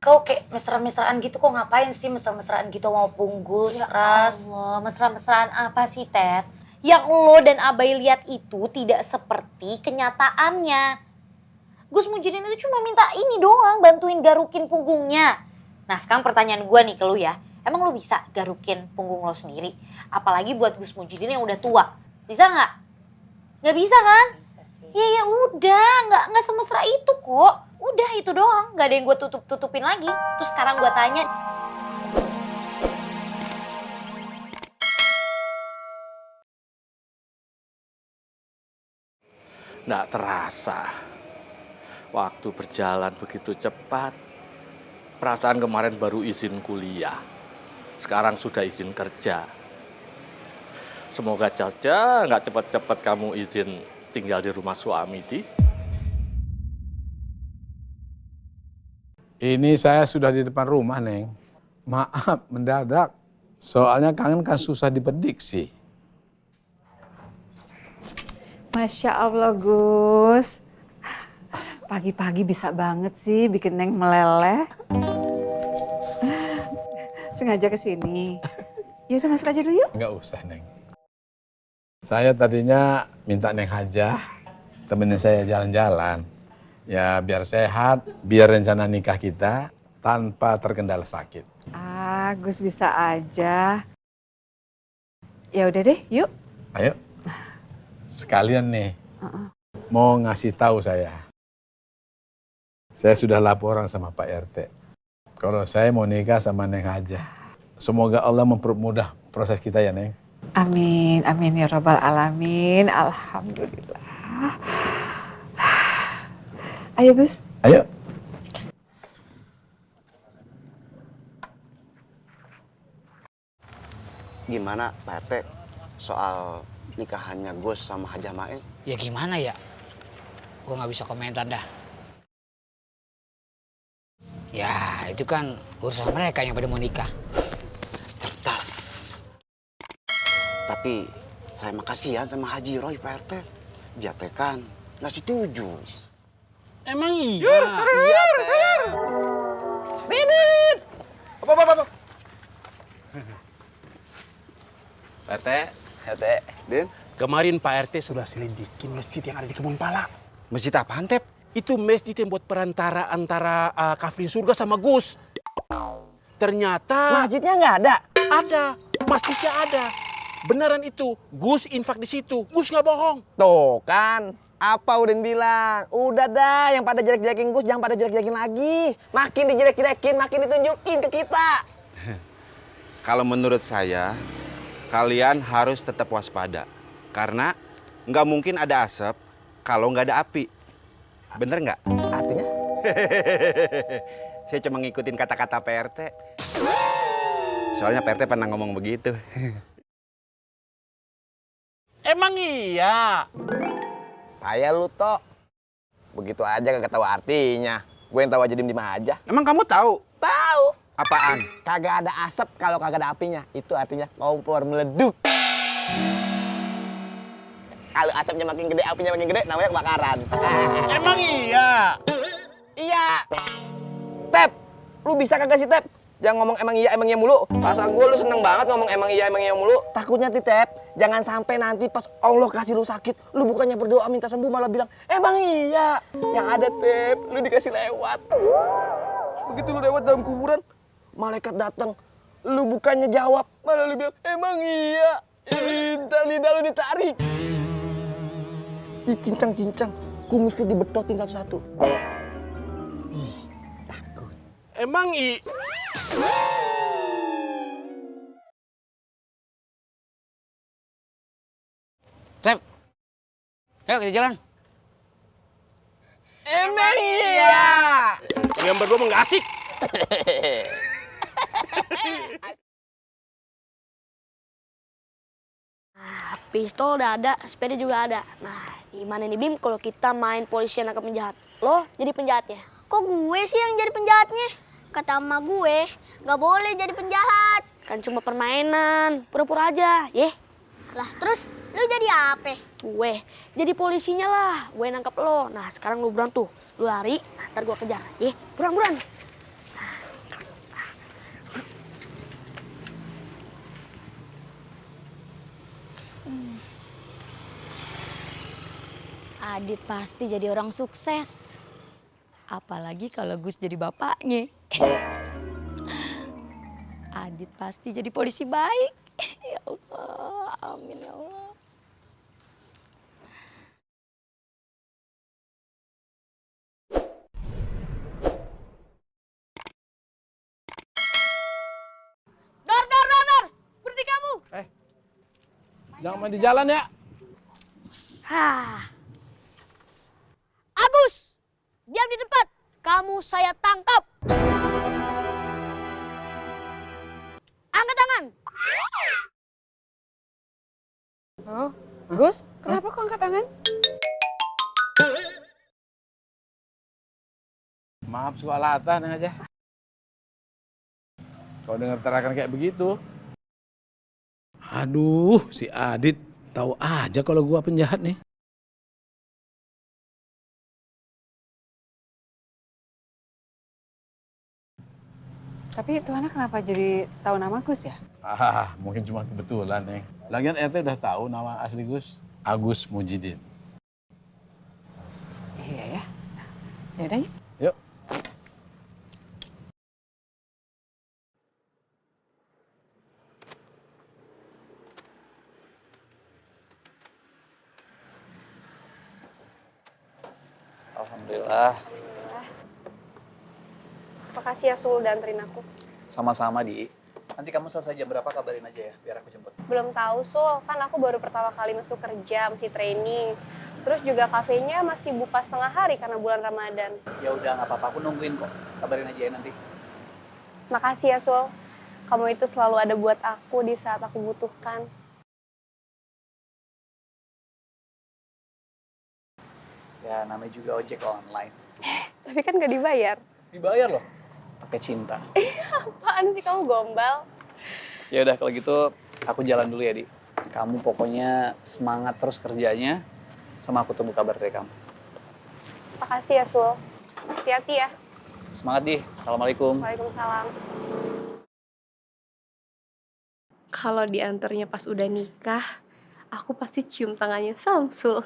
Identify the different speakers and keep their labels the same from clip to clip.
Speaker 1: Kau kayak mesra-mesraan gitu kok ngapain sih mesra-mesraan gitu mau Punggus,
Speaker 2: Ya
Speaker 1: Ras?
Speaker 2: Allah, mesra-mesraan apa sih, Ted? Yang lo dan Abai lihat itu tidak seperti kenyataannya. Gus Muhyiddin itu cuma minta ini doang, bantuin garukin punggungnya. Nah sekarang pertanyaan gue nih ke lu ya, emang lu bisa garukin punggung lo sendiri? Apalagi buat Gus Muhyiddin yang udah tua, bisa nggak? Nggak bisa kan?
Speaker 1: Bisa sih.
Speaker 2: Ya udah, nggak semesra itu kok. Udah itu doang, nggak ada yang gue tutupin lagi. Terus sekarang gue tanya,
Speaker 3: Nggak terasa. Waktu berjalan begitu cepat. Perasaan kemarin baru izin kuliah. Sekarang sudah izin kerja. Semoga saja nggak cepat-cepat kamu izin tinggal di rumah suami, Di.
Speaker 4: Ini saya sudah di depan rumah, Neng. Maaf, mendadak. Soalnya kangen kan susah diprediksi.
Speaker 5: Masya Allah, Gus. Pagi-pagi bisa banget sih bikin Neng meleleh. Sengaja ke sini. Ya udah masuk aja dulu yuk.
Speaker 4: Enggak usah, Neng. Saya tadinya minta Neng Hajah temenin saya jalan-jalan. Ya biar sehat, biar rencana nikah kita tanpa terkendala sakit.
Speaker 5: Ah, Gus bisa aja. Ya udah deh, yuk.
Speaker 4: Ayo. Sekalian nih, mau ngasih tahu saya. Saya sudah laporan sama Pak RT. Kalau saya mau nikah sama Neng Hajah. Semoga Allah mempermudah proses kita ya, Neng.
Speaker 5: Amin, amin ya Rabbal Alamin. Alhamdulillah. Ayo Gus.
Speaker 4: Ayo.
Speaker 6: Gimana Pak RT soal nikahannya Gus sama Hajah Mail?
Speaker 7: Ya gimana ya? Gue nggak bisa komentar dah. Ya itu kan urusan mereka yang pada mau nikah.
Speaker 6: Cerdas. Tapi saya mah kasihan sama Haji Roy Pak RT. Dia teh kan nggak setuju.
Speaker 3: Emang iya?
Speaker 6: Sayur. Bibit. Apa?
Speaker 8: Pak RT,
Speaker 6: RT, Din.
Speaker 8: kemarin Pak RT sudah selidikin masjid yang ada di Kebun Pala.
Speaker 6: Masjid apaan, Tep?
Speaker 8: Itu masjid yang buat perantara antara kafir surga sama Gus. Ternyata
Speaker 6: Masjidnya nggak ada.
Speaker 8: ada, masjidnya ada. Beneran itu, Gus infak di situ. Gus nggak bohong.
Speaker 9: Tuh kan, apa Udin bilang? Udah dah, yang pada jelek-jelekin Gus, jangan pada jelek-jelekin lagi. Makin dijelek-jelekin, makin ditunjukin ke kita.
Speaker 6: Kalau menurut saya, kalian harus tetap waspada. Karena nggak mungkin ada asap kalau nggak ada api. Bener nggak?
Speaker 9: Artinya?
Speaker 6: Saya cuma ngikutin kata-kata PRT. Soalnya PRT pernah ngomong begitu.
Speaker 8: Emang iya?
Speaker 9: Kayak lu, Tok. Begitu aja kagak tahu artinya. Gue yang tahu aja diem-diem aja.
Speaker 6: Emang kamu tahu
Speaker 9: Tahu.
Speaker 6: apaan?
Speaker 9: Kagak ada asap kalau kagak ada apinya. Itu artinya kompor meleduk. Kalau asapnya makin gede, apinya makin gede, namanya kebakaran.
Speaker 8: Emang iya?
Speaker 9: Iya. Tep, lu bisa kagak sih, Tep? Jangan ngomong emang iya mulu. Perasaan gue lu seneng banget ngomong emang iya mulu. Takutnya nih, Tep, jangan sampai nanti pas Allah kasih lu sakit, lu bukannya berdoa minta sembuh malah bilang, emang iya. Yang ada, Tep, lu dikasih lewat. Begitu lu lewat dalam kuburan, malaikat datang. Lu bukannya jawab, malah lu bilang, emang iya. Ntar lidah lu ditarik. Dicincang-cincang, kumisnya dibetotin satu-satu.
Speaker 8: Emang iya?
Speaker 7: Sep, ayo kita jalan.
Speaker 9: Emang iya.
Speaker 8: Kalian berdua mah nggak asik.
Speaker 10: Pistol udah ada, sepeda juga ada. Nah, gimana nih Bim kalau kita main polisi nangkap penjahat? Lo jadi penjahatnya.
Speaker 11: Kok gue sih yang jadi penjahatnya? Kata emak gue, nggak boleh jadi penjahat.
Speaker 10: Kan cuma permainan, pura-pura aja, yeh.
Speaker 11: Lah terus, lu jadi apa?
Speaker 10: Gue jadi polisinya lah, gue nangkap lo. Nah sekarang lu buruan tuh, lu lari, ntar gue kejar. Yeh, buruan.
Speaker 11: Adit pasti jadi orang sukses. Apalagi kalau Gus jadi bapaknya. Adit pasti jadi polisi baik. Ya Allah, amin ya Allah.
Speaker 10: Dor! Berhenti kamu!
Speaker 4: Jangan main di jalan ya.
Speaker 10: Agus! Diam di tempat! Kamu saya tangkap! Angkat tangan!
Speaker 5: Oh, Gus, kenapa kok angkat tangan?
Speaker 4: Maaf suka latah Neng aja. Kau dengar teriakan kayak begitu?
Speaker 8: Aduh, si Adit tahu aja kalau gua penjahat nih.
Speaker 5: Tapi itu anak kenapa jadi tahu nama Gus ya?
Speaker 4: Mungkin cuma kebetulan, Neng. Lagian RT udah tahu nama asli Gus, Agus Mujidin.
Speaker 5: Iya ya. Ya udah yuk.
Speaker 4: Yuk.
Speaker 12: Alhamdulillah.
Speaker 13: Makasih ya Sul udah anterin aku.
Speaker 12: Sama-sama, Di. Nanti kamu selesai jam berapa kabarin aja ya, biar aku jemput.
Speaker 13: Belum tahu Sul, kan aku baru pertama kali masuk kerja, masih training. Terus juga kafenya masih buka setengah hari karena bulan Ramadan.
Speaker 12: Ya udah, nggak apa-apa, aku nungguin kok. Kabarin aja ya nanti.
Speaker 13: Makasih ya Sul, kamu itu selalu ada buat aku di saat aku butuhkan.
Speaker 12: Ya, namanya juga ojek online.
Speaker 13: Tapi kan gak dibayar.
Speaker 12: Dibayar loh, pakai cinta.
Speaker 13: Apaan sih kamu gombal?
Speaker 12: Ya udah, kalau gitu aku jalan dulu ya, Di. Kamu pokoknya semangat terus kerjanya, sama aku tunggu kabar dari kamu.
Speaker 13: Makasih ya Sul, hati-hati ya.
Speaker 12: Semangat, Di. Assalamualaikum.
Speaker 13: Waalaikumsalam. Kalau diantarnya pas udah nikah, aku pasti cium tangannya Samsul.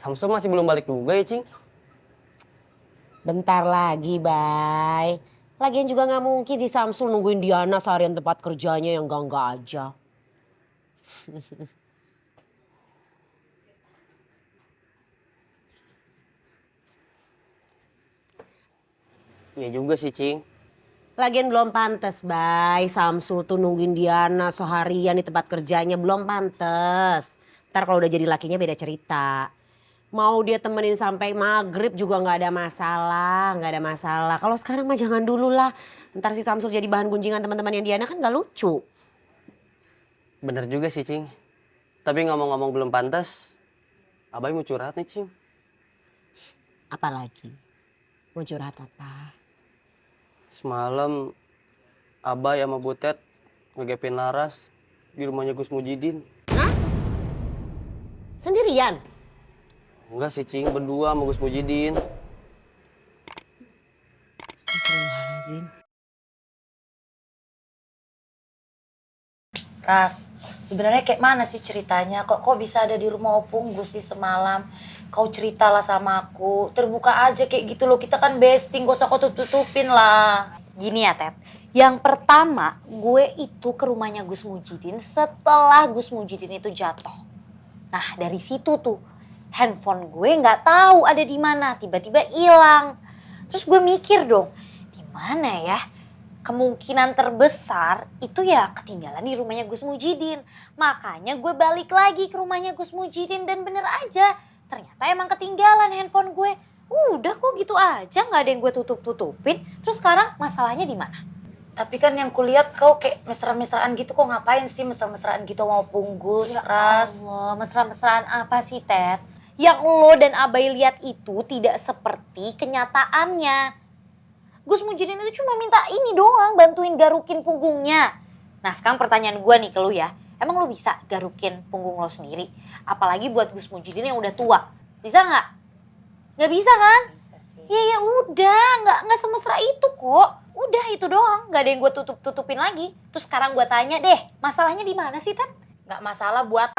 Speaker 9: Samsul masih belum balik juga ya, Cing?
Speaker 14: Bentar lagi, Bay. Lagian juga nggak mungkin si Samsul nungguin Diana seharian tempat kerjanya yang enggak aja.
Speaker 9: Iya juga sih, Cing.
Speaker 14: Lagian belum pantes, Bay. Samsul tuh nungguin Diana seharian di tempat kerjanya belum pantes. Ntar kalau udah jadi lakinya beda cerita. Mau dia temenin sampai maghrib juga nggak ada masalah, nggak ada masalah. Kalau sekarang mah jangan dulu lah. Ntar si Samsul jadi bahan gunjingan teman-teman yang Diana kan nggak lucu.
Speaker 9: Bener juga sih, Cing. Tapi ngomong-ngomong belum pantas, Abai mau curhat nih, Cing.
Speaker 14: Apalagi? Mau curhat apa?
Speaker 9: Semalam Abai sama Butet ngegepin Laras di rumahnya Gus Mujidin.
Speaker 14: Hah? Sendirian?
Speaker 9: Enggak sih, Cing. Berdua sama Gus Mujidin.
Speaker 14: Astagfirullahaladzim.
Speaker 1: Ras, sebenarnya kayak mana sih ceritanya? Kok bisa ada di rumah Opung Gus sih semalam? Kau ceritalah sama aku. Terbuka aja kayak gitu loh. Kita kan besting, gak usah kau tutupin lah.
Speaker 2: Gini ya, Ted. Yang pertama, gue itu ke rumahnya Gus Mujidin setelah Gus Mujidin itu jatuh. Nah, dari situ tuh handphone gue nggak tahu ada di mana, tiba-tiba hilang. Terus gue mikir dong, di mana ya? Kemungkinan terbesar itu ya ketinggalan di rumahnya Gus Mujidin. Makanya gue balik lagi ke rumahnya Gus Mujidin dan bener aja, ternyata emang ketinggalan handphone gue. Udah kok gitu aja, nggak ada yang gue tutup-tutupin. Terus sekarang masalahnya di mana?
Speaker 1: Tapi kan yang kulihat kau kayak mesra-mesraan gitu, kok ngapain sih mesra-mesraan gitu mau Gus, Ras?
Speaker 2: Allah, mesra-mesraan apa sih, Ted? Yang lo dan Abai lihat itu tidak seperti kenyataannya. Gus Mujidin itu cuma minta ini doang, bantuin garukin punggungnya. Nah sekarang pertanyaan gue nih ke lo ya, emang lo bisa garukin punggung lo sendiri? Apalagi buat Gus Mujidin yang udah tua, bisa nggak? Nggak bisa kan?
Speaker 1: Bisa sih.
Speaker 2: Ya udah, nggak semesra itu kok. Udah itu doang, nggak ada yang gue tutupin lagi. Terus sekarang gue tanya deh, masalahnya di mana sih, Ted?
Speaker 1: nggak masalah buat